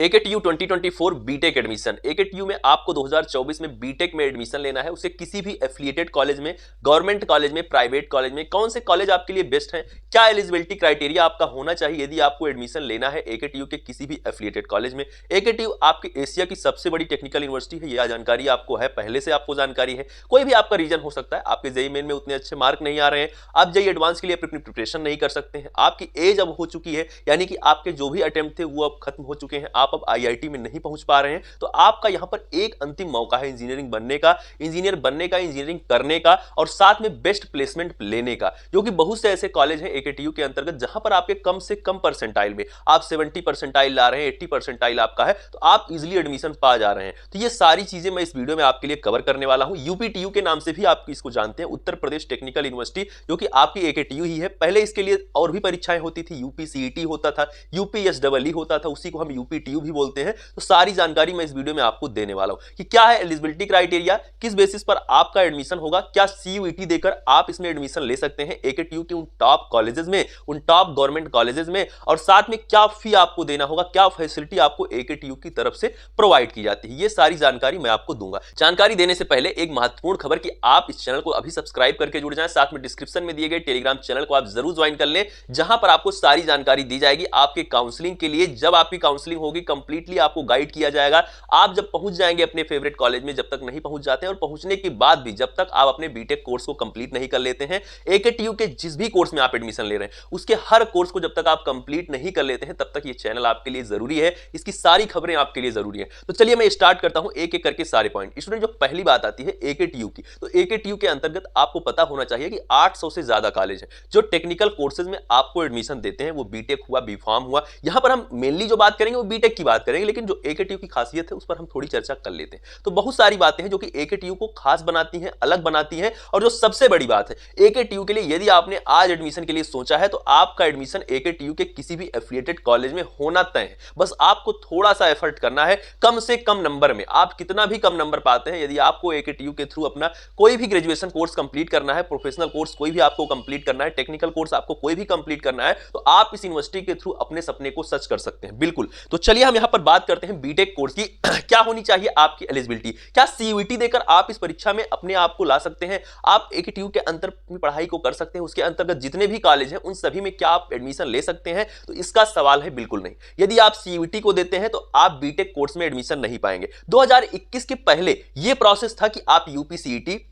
AKTU 2024 BTech admission. AKTU में आपको 2024 में बीटेक में एडमिशन लेना है, उसे किसी भी एफिलिएटेड कॉलेज में, गवर्नमेंट कॉलेज में, प्राइवेट कॉलेज में, कौन से कॉलेज आपके लिए बेस्ट है, क्या एलिजिबिलिटी क्राइटेरिया आपका होना चाहिए यदि आपको एडमिशन लेना है एकेटीयू के किसी भी एफिलिएटेड कॉलेज में। एकेटीयू आपके एशिया की सबसे बड़ी टेक्निकल यूनिवर्सिटी है, यह जानकारी आपको है, पहले से आपको जानकारी है। कोई भी आपका रीजन हो सकता है, आपके जेईई मेन में उतने अच्छे मार्क नहीं आ रहे हैं, आप जेईई एडवांस के लिए अपनी प्रिपरेशन नहीं कर सकते हैं, आपकी एज अब हो चुकी है, यानी कि आपके जो भी अटेम्प्ट थे वो अब खत्म हो चुके हैं, आप अब आईआईटी में नहीं पहुंच पा रहे हैं, तो आपका यहां पर एक अंतिम मौका है इंजीनियरिंग बनने का, इंजीनियरिंग करने का और साथ में बेस्ट प्लेसमेंट लेने का, जो कि बहुत से ऐसे कॉलेज हैं एकेटीयू के अंतर्गत जहां पर आपके कम से कम परसेंटाइल में, आप 70 परसेंटाइल ला रहे हैं, 80 परसेंटाइल आपका है, तो आप इजीली एडमिशन पा जा रहे हैं। तो ये सारी चीजें मैं इस वीडियो में आपके लिए कवर करने वाला हूं। यूपीटीयू के नाम से भी आप इसको जानते हैं, उत्तर प्रदेश टेक्निकल यूनिवर्सिटी, जो कि आपकी एकेटीयू ही है। पहले इसके लिए और भी परीक्षाएं होती थी, यूपीसीईटी होता था, यूपीएसडब्ल्यू होता था, उसी को हम यूपीटीयू भी बोलते हैं। तो सारी जानकारी मैं इस वीडियो में आपको देने वाला हूं कि क्या है एलिजिबिलिटी क्राइटेरिया, किस बेसिस पर आपका एडमिशन होगा, क्या सीयूईटी देकर आप इसमें एडमिशन ले सकते हैं एकेटीयू के उन टॉप कॉलेजेस में, उन टॉप गवर्नमेंट कॉलेजेस में, और साथ में क्या फी आपको देना होगा, क्या फैसिलिटी आपको एकेटीयू की तरफ से प्रोवाइड की जाती है, ये सारी जानकारी मैं आपको दूंगा। जानकारी देने से पहले एक महत्वपूर्ण खबर कि आप इस चैनल को अभी सब्सक्राइब करके जुड़ जाएं, साथ में डिस्क्रिप्शन में दिए गए टेलीग्राम चैनल को आप जरूर ज्वाइन कर लें, जहां पर आपको सारी जानकारी दी जाएगी आपके काउंसलिंग के लिए। जब आपकी काउंसलिंग होगी कंप्लीटली आपको गाइड किया जाएगा, आप जब पहुंच जाएंगे अपने फेवरेट कॉलेज में, जब तक नहीं पहुंच जाते हैं, और पहुंचने के बाद भी जब तक आप अपने बीटेक कोर्स को कंप्लीट नहीं कर लेते हैं, एकेटीयू के जिस भी कोर्स में आप एडमिशन ले रहे हैं उसके हर कोर्स को जब तक आप कंप्लीट नहीं कर लेते हैं, तब तक ये चैनल आपके लिए जरूरी है, इसकी सारी खबरें आपके लिए जरूरी है। तो चलिए मैं स्टार्ट करता हूं एक एक करके सारे पॉइंट। स्टूडेंट, जो पहली बात आती है एकेटीयू की, तो एकेटीयू के अंतर्गत आपको पता होना चाहिए कि 800 से ज्यादा कॉलेज है जो टेक्निकल कोर्सेज में आपको एडमिशन देते हैं, वो बीटेक हुआ, बीफार्म हुआ। यहां पर हम मेनली जो बात करेंगे वो बीटेक की बात करेंगे, लेकिन जो एकेटीयू की खासियत है उस पर हम थोड़ी चर्चा कर लेते हैं। तो बहुत सारी बातें हैं जो कि एकेटीयू को खास बनाती हैं, अलग बनाती हैं, और जो सबसे बड़ी बात है एकेटीयू के लिए, यदि आपने आज एडमिशन के लिए सोचा है तो आपका एडमिशन एकेटीयू के किसी भी एफिलिएटेड कॉलेज में होना तय है। बस आपको थोड़ा सा एफर्ट करना है, कम से कम नंबर में, आप कितना भी कम नंबर पाते हैं, यदि आपको एकेटीयू के थ्रू अपना कोई भी ग्रेजुएशन कोर्स कंप्लीट करना है, प्रोफेशनल कोर्स कोई भी आपको कंप्लीट करना है, टेक्निकल कोर्स आपको कोई भी कंप्लीट करना है, तो आप इस यूनिवर्सिटी के थ्रू अपने सपने को सच कर सकते हैं। बिल्कुल। तो चलिए हम यहां पर बात करते हैं बीटेक कोर्स की क्या होनी चाहिए आपकी एलिजिबिलिटी, क्या सीयूईटी देकर आप इस परीक्षा में अपने आप को ला सकते हैं, आप एकेटीयू के अंतर पढ़ाई को कर सकते हैं, उसके अंतर्गत जितने भी कॉलेज हैं उन सभी में क्या आप एडमिशन ले सकते हैं, तो इसका सवाल है बिल्कुल नहीं। यदि आप सीयूईटी को देते हैं तो आप बीटेक कोर्स में एडमिशन नहीं पाएंगे। 2021 के पहले यह प्रोसेस था कि आप यूपीसीईटी,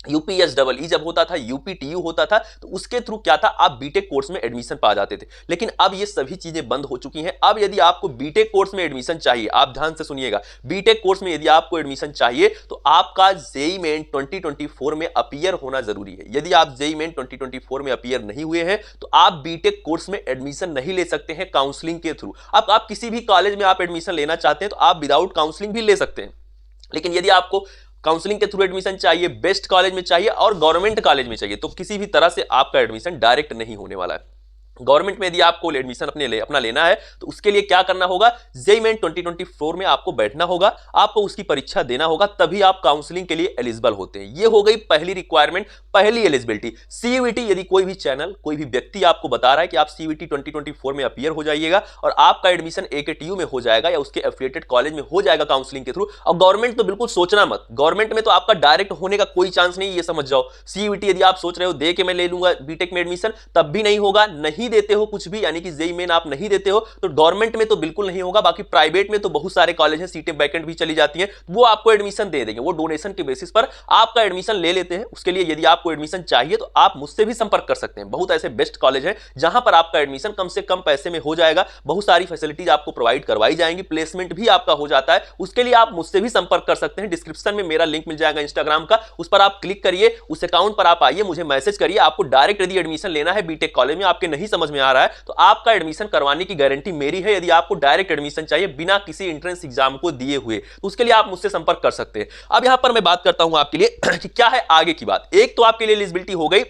यूपीएसडब्ल्यू जब होता था, यूपीटीयू होता था, तो उसके थ्रू क्या था, आप बीटेक कोर्स में एडमिशन पा जाते थे। लेकिन अब ये सभी चीजें बंद हो चुकी हैं। अब यदि आपको बीटेक कोर्स में एडमिशन चाहिए, आप ध्यान से सुनिएगा, बीटेक कोर्स में यदि आपको एडमिशन चाहिए तो आपका जेईई मेन 2024 में अपीयर होना जरूरी है। यदि आप जेईई मेन 2024 में अपीयर नहीं हुए हैं तो आप बीटेक कोर्स में एडमिशन नहीं ले सकते हैं काउंसलिंग के थ्रू। अब आप किसी भी कॉलेज में आप एडमिशन लेना चाहते हैं तो आप विदाउट काउंसलिंग भी ले सकते हैं, लेकिन यदि आपको काउंसलिंग के थ्रू एडमिशन चाहिए, बेस्ट कॉलेज में चाहिए और गवर्नमेंट कॉलेज में चाहिए, तो किसी भी तरह से आपका एडमिशन डायरेक्ट नहीं होने वाला है। गवर्नमेंट में यदि आपको एडमिशन अपना लेना है तो उसके लिए क्या करना होगा, जेईई मेन 2024 में आपको बैठना होगा, आपको उसकी परीक्षा देना होगा, तभी आप काउंसलिंग के लिए एलिजिबल होते हैं। ये हो गई पहली रिक्वायरमेंट, पहली एलिजिबिलिटी। सीयूईटी, यदि कोई भी चैनल, कोई भी व्यक्ति आपको बता रहा है कि आप सीयूईटी 2024 में अपीयर हो जाइएगा और आपका एडमिशन एकेटीयू में हो जाएगा या उसके एफिलिएटेड कॉलेज में हो जाएगा काउंसलिंग के थ्रू, और गवर्नमेंट तो बिल्कुल सोचना मत, गवर्नमेंट में तो आपका डायरेक्ट होने का कोई चांस नहीं, ये समझ जाओ। सीयूईटी यदि आप सोच रहे हो दे के मैं ले लूंगा बीटेक में एडमिशन, तब भी नहीं होगा। नहीं देते हो कुछ भी, यानी कि जेईई मेन आप नहीं देते हो तो गवर्नमेंट में तो बिल्कुल नहीं होगा। बाकी प्राइवेट में तो बहुत सारे कॉलेज हैं, सीटें वैकेंट भी चली जाती हैं, वो आपको एडमिशन दे देंगे, वो डोनेशन के बेसिस पर आपका एडमिशन ले लेते हैं। उसके लिए यदि आपको एडमिशन चाहिए तो आप मुझसे भी संपर्क कर सकते हैं। बहुत ऐसे बेस्ट कॉलेज हैं जहां पर आपका एडमिशन कम से कम पैसे में हो जाएगा, बहुत सारी फैसिलिटीज आपको प्रोवाइड करवाई जाएंगी, प्लेसमेंट भी आपका हो जाता है। उसके लिए आप मुझसे भी संपर्क कर सकते हैं। डिस्क्रिप्शन में मेरा लिंक मिल जाएगा इंस्टाग्राम का, उस पर आप क्लिक करिए, उस अकाउंट पर आप आइए, मुझे मैसेज करिए। आपको डायरेक्ट यदि एडमिशन लेना है बीटेक कॉलेज में, आपके नहीं समझ में आ रहा है, तो आपका एडमिशन करवाने की गारंटी मेरी है। यदि आपको डायरेक्ट एडमिशन चाहिए बिना किसी एंट्रेंस एग्जाम को दिए हुए, तो उसके लिए आप मुझसे संपर्क कर सकते हैं। अब यहां पर मैं बात करता हूं आपके लिए कि क्या है आगे की बात। एक तो आपके लिए एलिजिबिलिटी हो गई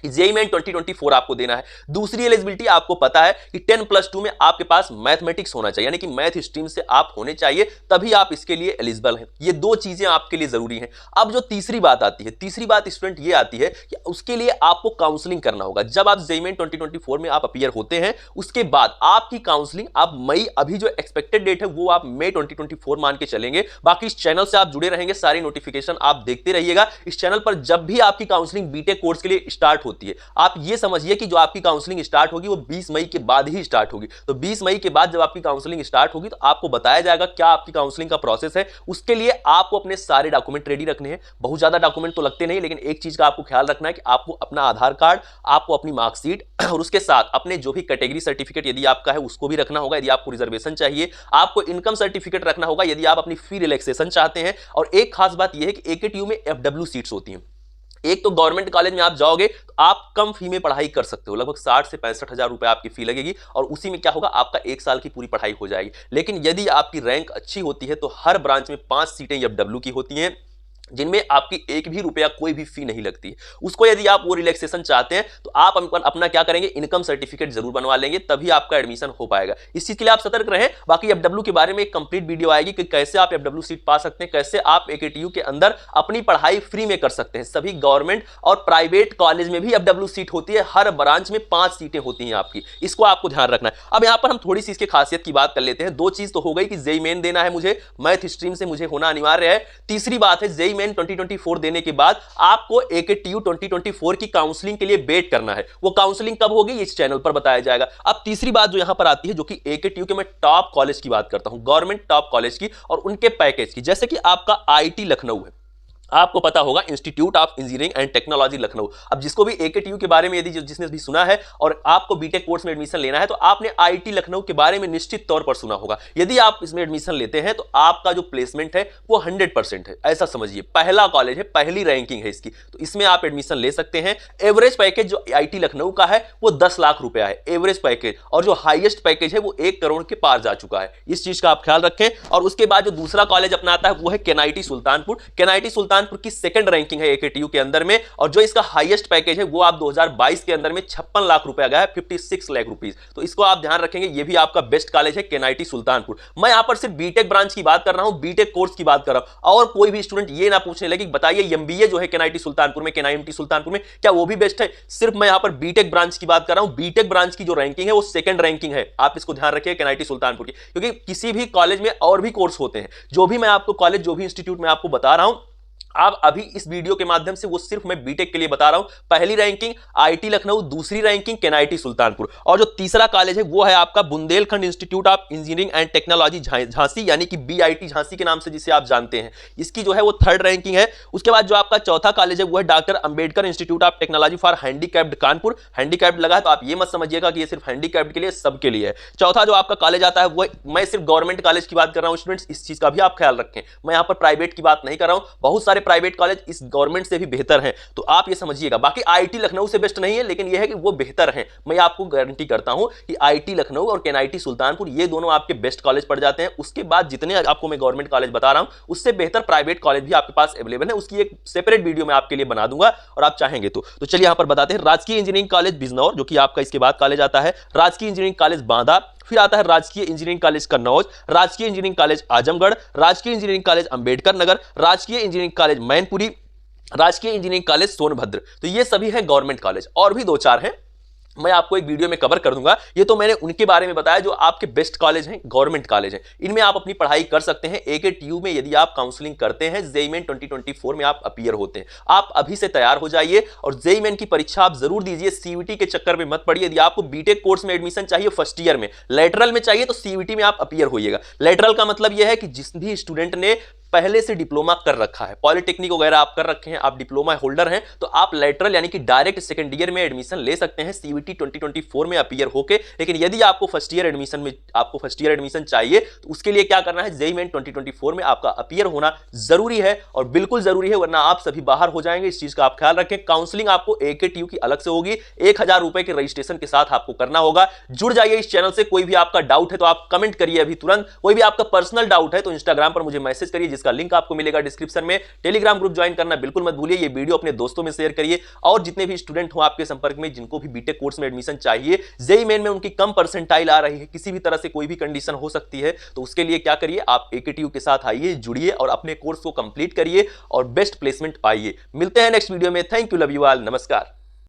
जेईई मेन 2024 आपको देना है। दूसरी एलिजिबिलिटी आपको पता है कि 10+2 में आपके पास मैथमेटिक्स होना चाहिए, यानी कि मैथ स्ट्रीम से आप होने चाहिए, तभी आप इसके लिए एलिजिबल हैं। ये दो चीजें आपके लिए जरूरी हैं। अब जो तीसरी बात आती है, तीसरी बात स्टूडेंट ये आती है कि उसके लिए आपको काउंसलिंग करना होगा। जब आप जेईई मेन 2024 में आप अपीयर होते हैं, उसके बाद आपकी काउंसलिंग आप मई, अभी जो एक्सपेक्टेड डेट है वो आप मई 2024 मान के चलेंगे। बाकी इस चैनल से आप जुड़े रहेंगे, सारी नोटिफिकेशन आप देखते रहिएगा। इस चैनल पर जब भी आपकी काउंसलिंग बीटेक कोर्स के लिए स्टार्ट होती है, आप ये समझिए कि जो आपकी काउंसलिंग स्टार्ट होगी वो 20 मई के बाद ही स्टार्ट होगी। तो 20 मई के बाद जब आपकी काउंसलिंग स्टार्ट होगी तो आपको बताया जाएगा क्या आपकी काउंसलिंग का प्रोसेस है। उसके लिए आपको अपने सारे डॉक्यूमेंट रेडी रखने हैं। बहुत ज्यादा डॉक्यूमेंट तो लगते नहीं, लेकिन एक चीज का आपको ख्याल रखना है कि आपको अपना आधार कार्ड, आपको अपनी मार्कशीट और उसके साथ अपने जो भी कैटेगरी सर्टिफिकेट यदि आपका है उसको भी रखना होगा। यदि आपको रिजर्वेशन चाहिए, आपको इनकम सर्टिफिकेट रखना होगा यदि आप अपनी फी रिलैक्सेशन चाहते हैं। और एक खास बात यह है कि एकेटीयू में एफडब्ल्यू सीट्स होती हैं। एक तो गवर्नमेंट कॉलेज में आप जाओगे तो आप कम फी में पढ़ाई कर सकते हो, लगभग 60 से 65 हजार रुपए आपकी फी लगेगी और उसी में क्या होगा, आपका 1 साल की पूरी पढ़ाई हो जाएगी। लेकिन यदि आपकी रैंक अच्छी होती है तो हर ब्रांच में 5 सीटें एफडब्ल्यू की होती हैं, जिनमें आपकी एक भी रुपया कोई भी फी नहीं लगती है। उसको यदि आप वो रिलैक्सेशन चाहते हैं तो आप अपना क्या करेंगे, इनकम सर्टिफिकेट जरूर बनवा लेंगे, तभी आपका एडमिशन हो पाएगा। इस चीज के लिए आप सतर्क रहें। बाकी एफडब्ल्यू के बारे में एक कंप्लीट वीडियो आएगी कि कैसे आप एफडब्ल्यू सीट पा सकते हैं, कैसे आप एकेटीयू के अंदर अपनी पढ़ाई फ्री में कर सकते हैं। सभी गवर्नमेंट और प्राइवेट कॉलेज में भी एफडब्ल्यू सीट होती है, हर ब्रांच में 5 सीटें होती हैं आपकी, इसको आपको ध्यान रखना है। अब यहां पर हम थोड़ी सी इसकी खासियत की बात कर लेते हैं। दो चीज तो हो गई कि जेईई मेन देना है मुझे, मैथ स्ट्रीम से मुझे होना अनिवार्य है। तीसरी बात है जेईई मेन 2024 देने के बाद आपको एकेटीयू 2024 की काउंसलिंग के लिए वेट करना है। वो काउंसलिंग कब होगी इस चैनल पर बताया जाएगा। अब तीसरी बात जो यहां पर आती है, जो कि एकेटीयू के मैं टॉप कॉलेज की बात करता हूं, गवर्नमेंट टॉप कॉलेज की और उनके पैकेज की, जैसे कि आपका आईआईटी लखनऊ है, आपको पता होगा institute of engineering and technology Lucknow. अब जिसको भी एकेटीयू के बारे में यदि जिसने भी सुना है और आपको बीटेक कोर्स में एडमिशन लेना है तो आपने आईआईटी लखनऊ के बारे में निश्चित तौर पर सुना होगा। यदि आप इसमें एडमिशन लेते हैं तो आपका जो प्लेसमेंट है वो 100% है, ऐसा समझिए। पहला कॉलेज है, पहली रैंकिंग है इसकी, तो इसमें आप एडमिशन ले सकते हैं। एवरेज पैकेज जो आईआईटी लखनऊ का है वो 10 लाख रुपया है एवरेज पैकेज, और जो हाईएस्ट पैकेज है वो 1 करोड़ के पार जा चुका है। इस चीज का आप ख्याल रखें। और उसके बाद जो दूसरा कॉलेज अपनाता है वो है केनआईटी सुल्तानपुर। केनआईटी सुल्तानपुर की सेकंड रैंकिंग है एकेटीयू के अंदर में, और जो इसका हाईएस्ट पैकेज है वो आप 2022 के अंदर में 56 लाख रुपया गया है, 56 लाख रुपीस। तो इसको आप ध्यान रखेंगे, ये भी आपका बेस्ट कॉलेज है केनआईटी सुल्तानपुर। मैं यहां पर सिर्फ बीटेक ब्रांच की बात कर रहा हूं, बीटेक कोर्स की बात कर रहा हूं। और कोई भी स्टूडेंट ये ना पूछने लगे बताइए एमबीए जो है केनआईटी सुल्तानपुर में, केनआईएमटी सुल्तानपुर में, क्या वो भी बेस्ट है? सिर्फ मैं यहां पर बीटेक ब्रांच की बात कर रहा हूं। बीटेक ब्रांच की जो रैंकिंग है वो सेकंड रैंकिंग है, आप इसको ध्यान रखिए केनआईटी सुल्तानपुर की। क्योंकि किसी भी कॉलेज में और भी कोर्स होते हैं, जो भी मैं आपको कॉलेज, जो भी इंस्टीट्यूट में आपको बता रहा हूं, आप अभी इस वीडियो के माध्यम से वो सिर्फ मैं बीटेक के लिए बता रहा हूं। पहली रैंकिंग आईआईटी लखनऊ, दूसरी रैंकिंग केनआईटी सुल्तानपुर, और जो तीसरा कॉलेज है वो है आपका Bundelkhand institute of engineering and technology Jhansi, यानी कि बीआईटी झांसी के नाम से जिसे आप जानते हैं, इसकी जो है वो थर्ड रैंकिंग है। उसके बाद जो आपका चौथा कॉलेज है वो है doctor Ambedkar institute of technology for handicapped Kanpur. Handicapped लगा है तो आप ये मत समझिएगा कि ये सिर्फ हैंडीकैप्ड के लिए, सबके लिए है। चौथा जो आपका कॉलेज आता है वो, मैं सिर्फ गवर्नमेंट कॉलेज की बात कर रहा हूं स्टूडेंट्स, इस चीज का भी आप ख्याल रखें। मैं यहां पर प्राइवेट की बात नहीं कर रहा हूं, बहुत सारे प्राइवेट कॉलेज इस गवर्नमेंट से भी बेहतर हैं, तो आप ये समझिएगा। बाकी आईआईटी लखनऊ से बेस्ट नहीं है, लेकिन यह है कि वो बेहतर हैं। मैं आपको गारंटी करता हूं कि आईआईटी लखनऊ और केनआईटी सुल्तानपुर ये दोनों आपके बेस्ट कॉलेज पड़ जाते हैं। उसके बाद जितने आपको मैं गवर्नमेंट कॉलेज बता रहा हूं, उससे बेहतर प्राइवेट कॉलेज भी आपके पास अवेलेबल है। उसकी एक सेपरेट वीडियो मैं आपके लिए बना दूंगा और आप चाहेंगे तो चलिए यहां पर बताते हैं। राजकीय इंजीनियरिंग कॉलेज बिजनौर, जो कि आपका इसके बाद कॉलेज आता है। राजकीय इंजीनियरिंग कॉलेज बांदा, फिर आता है राजकीय इंजीनियरिंग कॉलेज कन्नौज, राजकीय इंजीनियरिंग कॉलेज आजमगढ़, राजकीय इंजीनियरिंग कॉलेज अंबेडकर नगर, राजकीय इंजीनियरिंग कॉलेज मैनपुरी, राजकीय इंजीनियरिंग कॉलेज सोनभद्र। तो ये सभी हैं गवर्नमेंट कॉलेज, और भी 2-4 हैं, मैं आपको एक वीडियो में कवर कर दूंगा। ये तो मैंने उनके बारे में बताया जो आपके बेस्ट कॉलेज हैं, गवर्नमेंट कॉलेज हैं, इनमें आप अपनी पढ़ाई कर सकते हैं। एकेटीयू में यदि आप काउंसलिंग करते हैं, जेईई मेन 2024 में आप अपीयर होते हैं, आप अभी से तैयार हो जाइए और जेईई मेन की परीक्षा आप जरूर दीजिए। सीयूईटी के चक्कर में मत पड़िए। यदि आपको बीटेक कोर्स में एडमिशन चाहिए फर्स्ट ईयर में, लेटरल में चाहिए, तो सीयूईटी में आप अपीयर होइएगा। लेटरल का मतलब यह है कि जिस भी स्टूडेंट ने पहले से डिप्लोमा कर रखा है, पॉलिटेक्निक वगैरह आप कर रखे हैं, आप डिप्लोमा होल्डर हैं, तो आप लेटरल यानी कि डायरेक्ट सेकंड ईयर में एडमिशन ले सकते हैं सीयूईटी 2024 में अपीयर होके। लेकिन यदि आपको फर्स्ट ईयर एडमिशन चाहिए तो उसके लिए क्या करना है, जेईई मेन 2024 में आपका अपीयर होना जरूरी है, और बिल्कुल जरूरी है, वरना आप सभी बाहर हो जाएंगे। इस चीज का आप ख्याल रखें। काउंसलिंग आपको एकेटीयू की अलग से होगी, 1000 रुपए के रजिस्ट्रेशन के साथ आपको करना होगा। जुड़ जाइए इस चैनल से। कोई भी आपका डाउट है तो आप कमेंट करिए अभी तुरंत। कोई भी आपका पर्सनल डाउट है तो इंस्टाग्राम पर मुझे मैसेज करिए, जिसका जिसका लिंक आपको मिलेगा डिस्क्रिप्शन में। टेलीग्राम ग्रुप ज्वाइन करना बिल्कुल मत भूलिए। ये वीडियो अपने दोस्तों में शेयर करिए और जितने भी स्टूडेंट हो आपके संपर्क में जिनको भी बीटेक कोर्स में एडमिशन चाहिए, जेईई मेन में उनकी कम परसेंटाइल आ रही है, किसी भी तरह से कोई भी कंडीशन हो सकती है, तो उसके लिए क्या करिए, आप एकेटीयू के साथ आइए, जुड़िए और अपने कोर्स को कंप्लीट करिए और बेस्ट प्लेसमेंट पाइए। मिलते हैं नेक्स्ट वीडियो में। Thank you, love you all, नमस्कार।